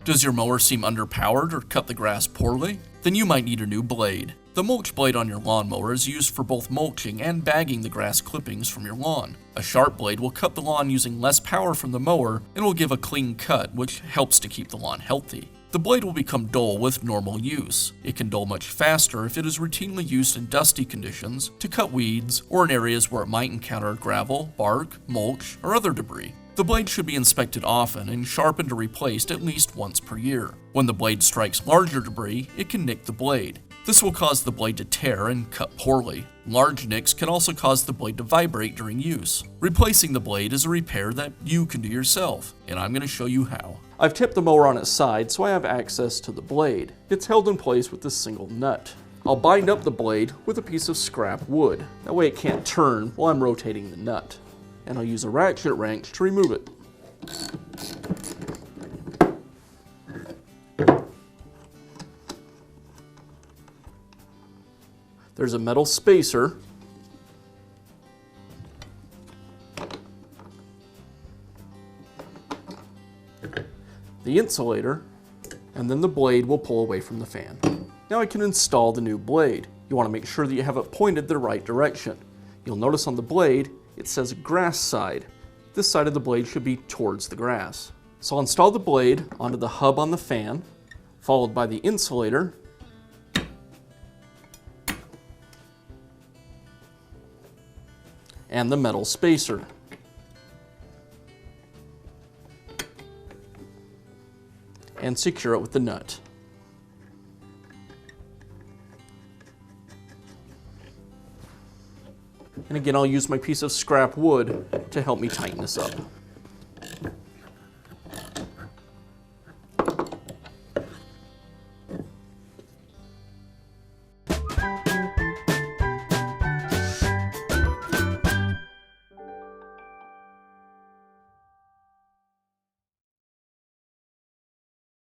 Does your mower seem underpowered or cut the grass poorly? Then you might need a new blade. The mulch blade on your lawnmower is used for both mulching and bagging the grass clippings from your lawn. A sharp blade will cut the lawn using less power from the mower and will give a clean cut, which helps to keep the lawn healthy. The blade will become dull with normal use. It can dull much faster if it is routinely used in dusty conditions to cut weeds or in areas where it might encounter gravel, bark, mulch, or other debris. The blade should be inspected often and sharpened or replaced at least once per year. When the blade strikes larger debris, it can nick the blade. This will cause the blade to tear and cut poorly. Large nicks can also cause the blade to vibrate during use. Replacing the blade is a repair that you can do yourself, and I'm going to show you how. I've tipped the mower on its side so I have access to the blade. It's held in place with this single nut. I'll bind up the blade with a piece of scrap wood. That way it can't turn while I'm rotating the nut. And I'll use a ratchet wrench to remove it. There's a metal spacer, the insulator, and then the blade will pull away from the fan. Now I can install the new blade. You want to make sure that you have it pointed the right direction. You'll notice on the blade it says grass side. This side of the blade should be towards the grass. So I'll install the blade onto the hub on the fan, followed by the insulator, and the metal spacer. And secure it with the nut. And again, I'll use my piece of scrap wood to help me tighten this up.